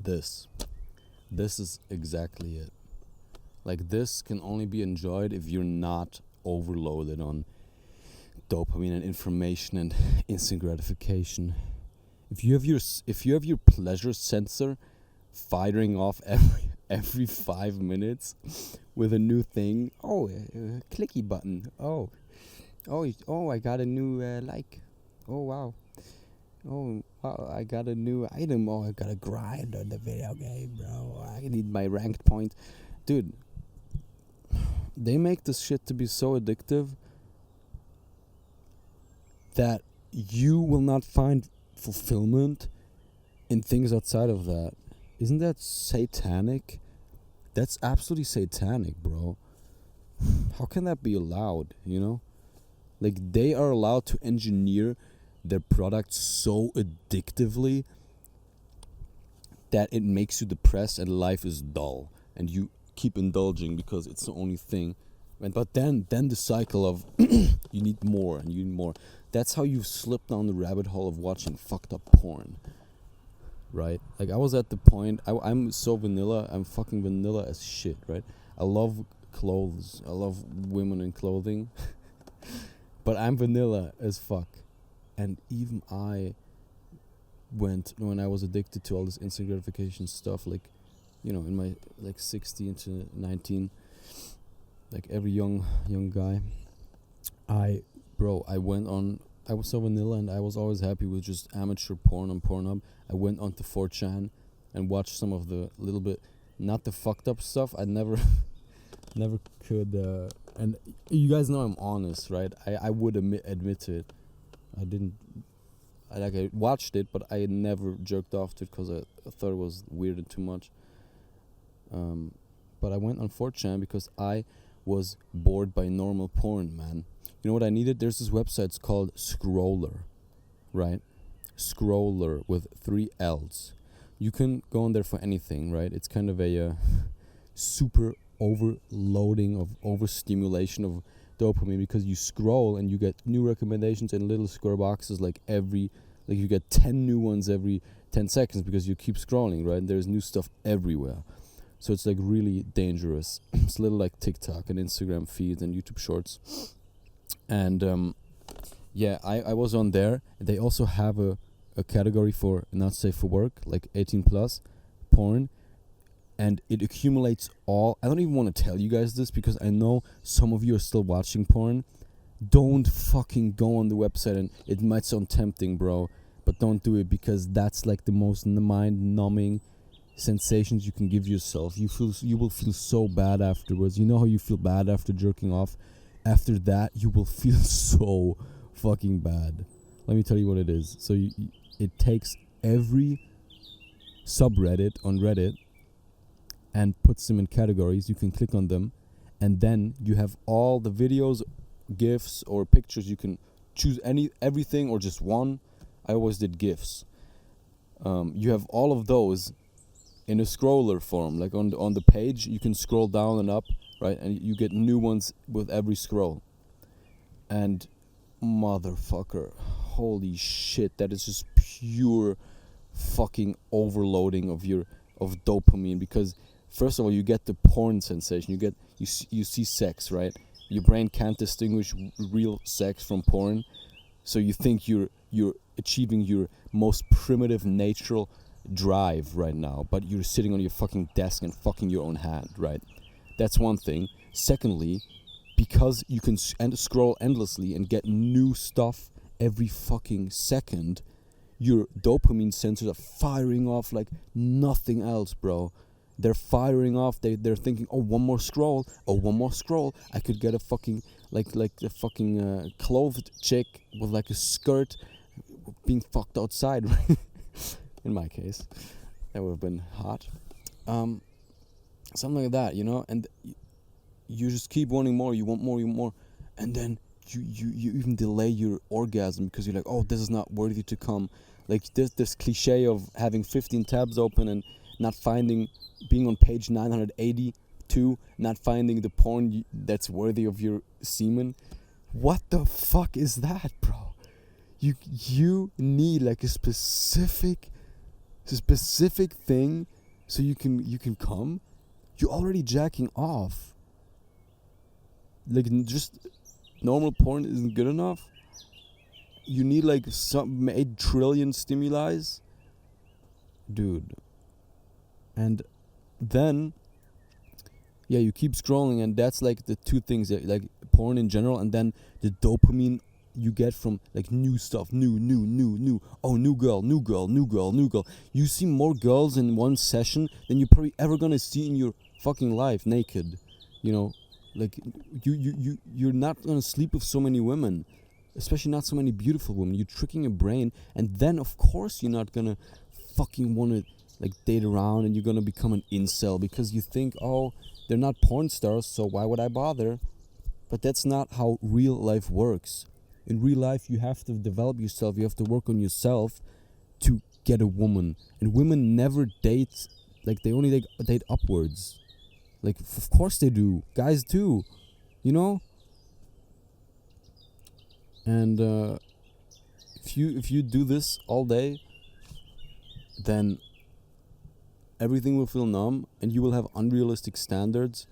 this. This is exactly it. Like, this can only be enjoyed if you're not overloaded on dopamine and information and instant gratification. If you have your pleasure sensor firing off every 5 minutes with a new thing, clicky button. Oh, I got a new like. Oh wow. Oh wow, I got a new item. Oh, I got to grind on the video game, bro. I need my ranked point, dude. They make this shit to be so addictive that you will not find fulfillment in things outside of that. Isn't that satanic? That's absolutely satanic, bro. How can that be allowed, you know? Like, they are allowed to engineer their product so addictively that it makes you depressed and life is dull. And you keep indulging because it's the only thing. But then the cycle of you need more and you need more. That's how you've slipped down the rabbit hole of watching fucked up porn. Right? Like, I was at the point, I'm so vanilla, I'm fucking vanilla as shit, right? I love clothes, I love women in clothing, but I'm vanilla as fuck. And even I went, when I was addicted to all this instant gratification stuff, like, you know, in my, like, 16 to 19, like every young guy, I was so vanilla, and I was always happy with just amateur porn on Pornhub. I went onto 4chan and watched some of the little bit, not the fucked up stuff. I never could, and you guys know I'm honest, right? I would admit to it. I watched it, but I never jerked off to it because I thought it was weird and too much. But I went on 4chan because I was bored by normal porn, man. You know what I needed? There's this website, it's called Scroller, right? Scroller with 3 L's. You can go on there for anything, right? It's kind of a super overloading of overstimulation of dopamine, because you scroll and you get new recommendations in little square boxes you get 10 new ones every 10 seconds because you keep scrolling, right? And there's new stuff everywhere. So it's like really dangerous. It's a little like TikTok and Instagram feeds and YouTube shorts. And I was on there. They also have a category for not safe for work, like 18 plus porn, and it accumulates all. I don't even want to tell you guys this because I know some of you are still watching porn. Don't fucking go on the website, and it might sound tempting, bro, but don't do it, because that's like the most mind-numbing sensations you can give yourself. You will feel so bad afterwards. You know how you feel bad after jerking off? After that, you will feel so fucking bad. Let me tell you what it is. So it takes every subreddit on Reddit and puts them in categories. You can click on them, and then you have all the videos, GIFs, or pictures. You can choose everything or just one. I always did GIFs. You have all of those in a scroller form, like on the page. You can scroll down and up, right? And you get new ones with every scroll. And motherfucker, holy shit, that is just pure fucking overloading of dopamine. Because first of all, you get the porn sensation. You see sex, right? Your brain can't distinguish real sex from porn, so you think you're achieving your most primitive natural drive right now, but you're sitting on your fucking desk and fucking your own hand, right? That's one thing. Secondly, because you can scroll endlessly and get new stuff every fucking second, your dopamine sensors are firing off like nothing else, bro. They're firing off. They're thinking, oh, one more scroll. I could get a fucking like a fucking clothed chick with like a skirt being fucked outside. In my case, that would have been hot. Something like that, you know. And you just keep wanting more. You want more, and then you even delay your orgasm because you're like, oh, this is not worthy to come. Like this cliche of having 15 tabs open and not finding, being on page 982, not finding the porn that's worthy of your semen. What the fuck is that, bro? You need like a specific thing so you can come. You're already jacking off. Like, just normal porn isn't good enough. You need like some 8 trillion stimuli, dude. And then, yeah, you keep scrolling, and that's like the two things that, like, porn in general, and then the dopamine you get from like new stuff, new. Oh, new girl. You see more girls in one session than you're probably ever gonna see in your fucking life naked. You know, like you're not gonna sleep with so many women, especially not so many beautiful women. You're tricking your brain, and then of course you're not gonna fucking wanna like date around, and you're gonna become an incel because you think, oh, they're not porn stars, so why would I bother? But that's not how real life works. In real life, you have to develop yourself. You have to work on yourself to get a woman. And women never date, like, they only date upwards. Like, of course they do. Guys too, you know? And if you do this all day, then everything will feel numb, and you will have unrealistic standards,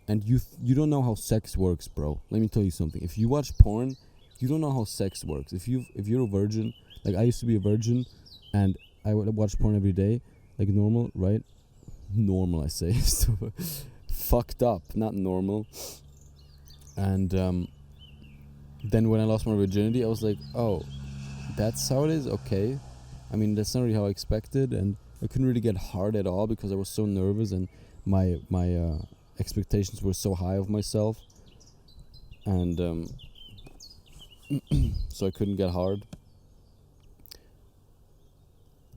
and you don't know how sex works, bro. Let me tell you something. If you watch porn, you don't know how sex works. If you're a virgin, like I used to be a virgin, and I would watch porn every day, like normal, right? Normal, I say. So, fucked up, not normal. And then when I lost my virginity, I was like, oh, that's how it is? Okay. I mean, that's not really how I expected, and I couldn't really get hard at all because I was so nervous, and my expectations were so high of myself, and so I couldn't get hard.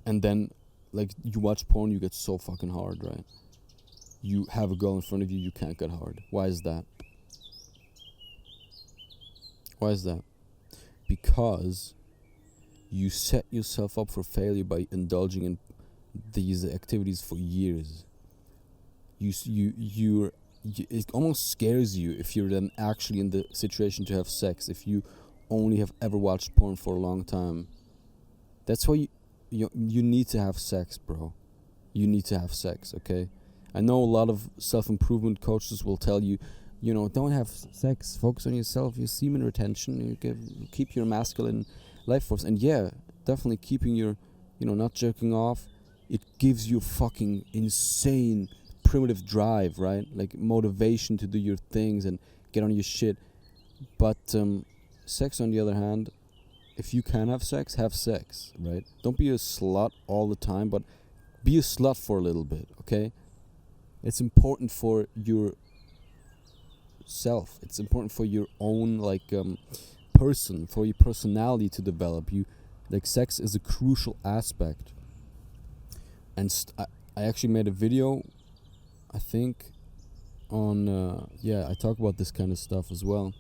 And then, like, you watch porn, you get so fucking hard, right? You have a girl in front of you, you can't get hard. Why is that? Why is that? Because you set yourself up for failure by indulging in these activities for years. It almost scares you if you're then actually in the situation to have sex, if you only have ever watched porn for a long time. That's why you need to have sex, bro. You need to have sex, okay? I know a lot of self-improvement coaches will tell you, don't have sex, focus on yourself, your semen retention, keep your masculine life force. And yeah, definitely keeping your, not jerking off, it gives you fucking insane primitive drive, right? Like motivation to do your things and get on your shit. But sex, on the other hand, if you can have sex, right? Don't be a slut all the time, but be a slut for a little bit, okay? It's important for your self. It's important for your own, like, person, for your personality to develop. Sex is a crucial aspect. And I actually made a video, I think, on, I talk about this kind of stuff as well.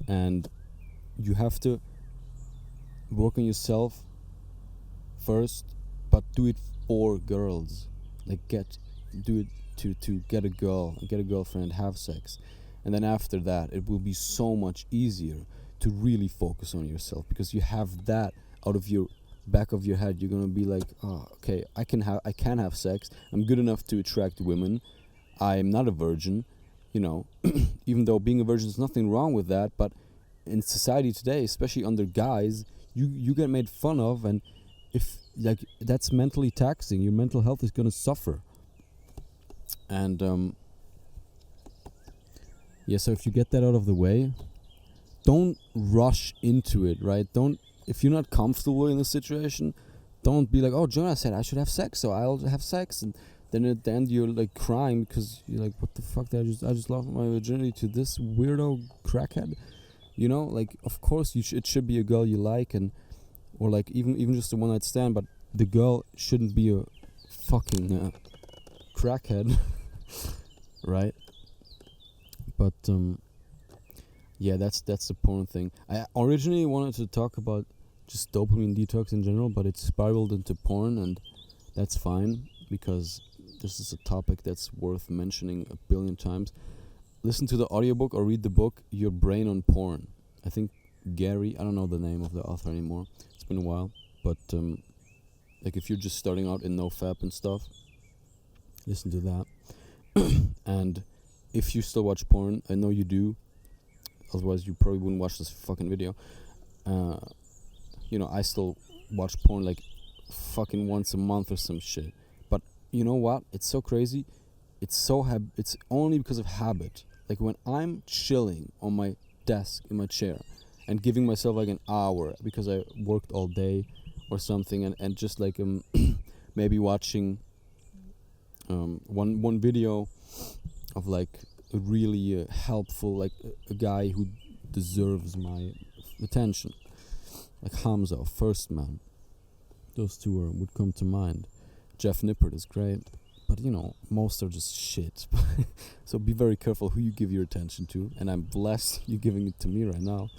And you have to work on yourself first, but do it for girls. Like, do it to get a girl, get a girlfriend, have sex. And then after that, it will be so much easier to really focus on yourself, because you have that out of your back of your head. You're gonna be like, oh, okay, I can have sex. I'm good enough to attract women. I'm not a virgin, even though being a virgin is nothing wrong with that. But in society today, especially under guys, you get made fun of, and if that's mentally taxing. Your mental health is gonna suffer. And so if you get that out of the way, don't rush into it, right? If you're not comfortable in the situation, don't be like, oh, Jonah said I should have sex, so I'll have sex. And then at the end you're like crying because you're like, what the fuck did I just lost my virginity to this weirdo crackhead? Of course it should be a girl you like, or like even just a one night stand, but the girl shouldn't be a fucking crackhead, right? But that's the porn thing. I originally wanted to talk about just dopamine detox in general, but it spiraled into porn, and that's fine, because this is a topic that's worth mentioning a billion times. Listen to the audiobook or read the book Your Brain on Porn. I think Gary, I don't know the name of the author anymore, it's been a while, but if you're just starting out in NoFap and stuff, listen to that. And if you still watch porn, I know you do, otherwise you probably wouldn't watch this fucking video. I still watch porn like fucking once a month or some shit. But you know what? It's so crazy. It's only because of habit. Like when I'm chilling on my desk in my chair and giving myself like an hour because I worked all day or something, and just like maybe watching one video of like a really helpful, like a guy who deserves my attention, like Hamza, First Man. Those two would come to mind. Jeff Nippert is great, but most are just shit. So be very careful who you give your attention to, and I'm blessed you giving it to me right now.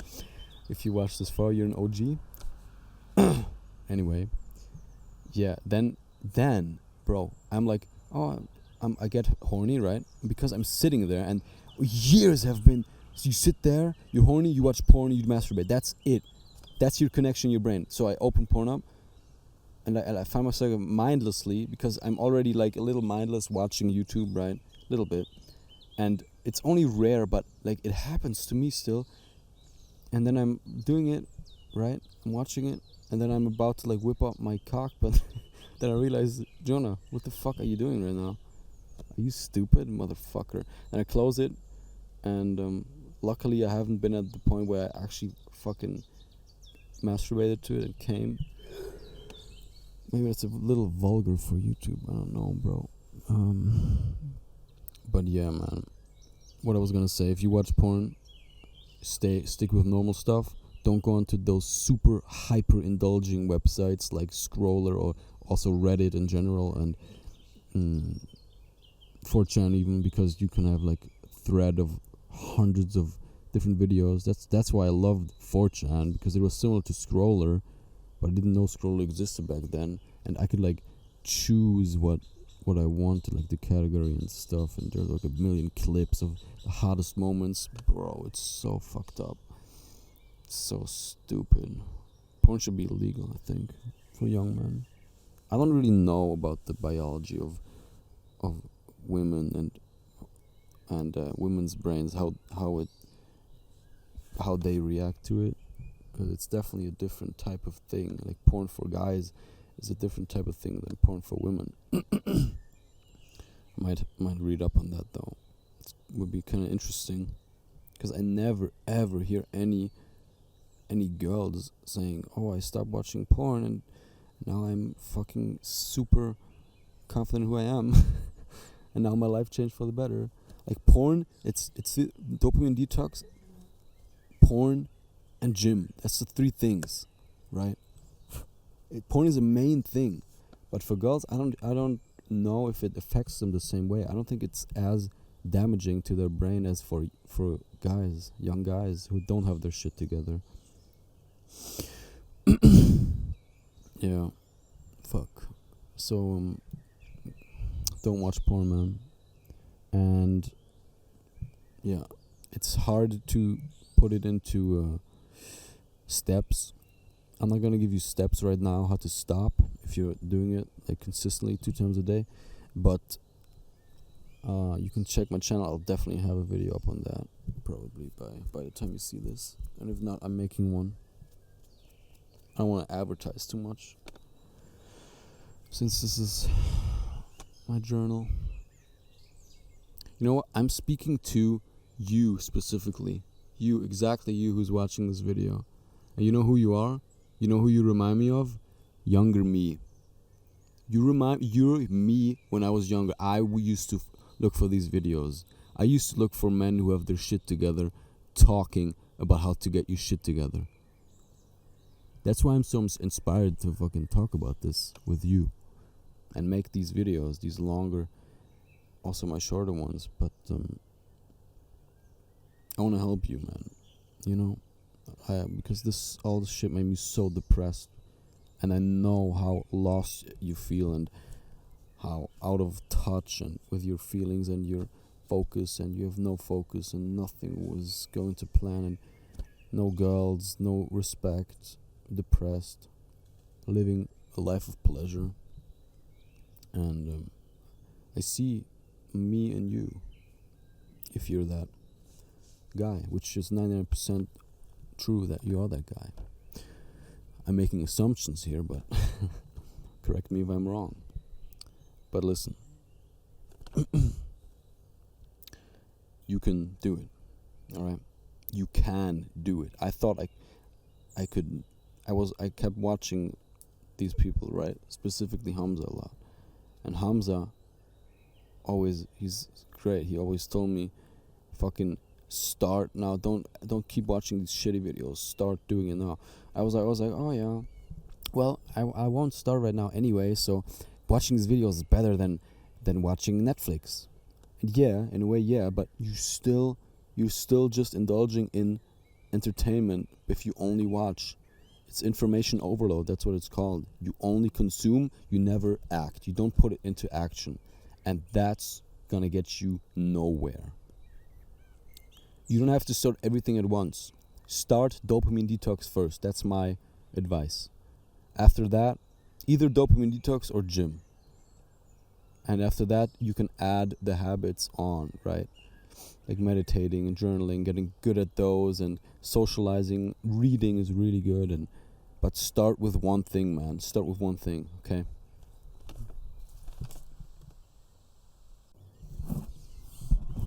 If you watch this far, you're an OG. Anyway, yeah, then bro, I'm like, I get horny, right? Because I'm sitting there and years have been. So you sit there, you're horny, you watch porn, you masturbate. That's it. That's your connection in your brain. So I open porn up, and I find myself mindlessly, because I'm already like a little mindless watching YouTube, right? A little bit. And it's only rare, but like it happens to me still. And then I'm doing it, right? I'm watching it, and then I'm about to like whip up my cock, but then I realize, Jonah, what the fuck are you doing right now? Are you stupid, motherfucker? And I close it, and luckily I haven't been at the point where I actually fucking masturbated to it and came. Maybe that's a little vulgar for YouTube, I don't know, bro. But yeah, man, what I was gonna say, if you watch porn, stick with normal stuff. Don't go onto those super hyper indulging websites like Scroller, or also Reddit in general, and 4chan even, because you can have like a thread of hundreds of different videos. That's why I loved 4chan, because it was similar to Scroller, but I didn't know Scroller existed back then, and I could like choose what I wanted, like the category and stuff, and there's like a million clips of the hottest moments. Bro, it's so fucked up. It's so stupid. Porn should be illegal, I think, for young men. I don't really know about the biology of women and women's brains, how they react to it, because it's definitely a different type of thing. Like porn for guys is a different type of thing than porn for women. Might read up on that though. It would be kind of interesting, because I never ever hear any girls saying, "Oh, I stopped watching porn and now I'm fucking super confident who I am, and now my life changed for the better." Like porn, it's the dopamine detox, porn, and gym. That's the three things, right? Porn is a main thing, but for girls, I don't know if it affects them the same way. I don't think it's as damaging to their brain as for guys, young guys who don't have their shit together. Yeah, fuck. So don't watch porn, man. And yeah, it's hard to put it into steps. I'm not gonna give you steps right now how to stop if you're doing it like consistently 2 times a day, but you can check my channel. I'll definitely have a video up on that probably by the time you see this, and if not, I'm making one. I don't want to advertise too much, since this is my journal. You know what? I'm speaking to you specifically. Exactly you who's watching this video. And you know who you are? You know who you remind me of? Younger me. You're me when I was younger. I used to look for these videos. I used to look for men who have their shit together, talking about how to get your shit together. That's why I'm so inspired to fucking talk about this with you and make these videos, these longer, also my shorter ones. But I want to help you, man. You know, because all this shit made me so depressed, and I know how lost you feel and how out of touch and with your feelings and your focus, and you have no focus and nothing was going to plan, and no girls, no respect, depressed, living a life of pleasure, and I see me and you, if you're that guy, which is 99% true that you are that guy. I'm making assumptions here, but correct me if I'm wrong. But listen, you can do it, alright? You can do it. I thought I could. I kept watching these people, right? Specifically Hamza a lot. And Hamza he's great. He always told me, fucking start now. Don't keep watching these shitty videos. Start doing it now. I was like, oh yeah. Well, I won't start right now anyway, so watching these videos is better than watching Netflix. And yeah, in a way, yeah, but you're still just indulging in entertainment if you only watch. It's information overload, that's what it's called. You only consume, you never act. You don't put it into action. And that's gonna get you nowhere. You don't have to start everything at once. Start dopamine detox first. That's my advice. After that, either dopamine detox or gym. And after that, you can add the habits on, right? Like meditating and journaling, getting good at those, and socializing. Reading is really good, but start with one thing, man. Start with one thing, okay?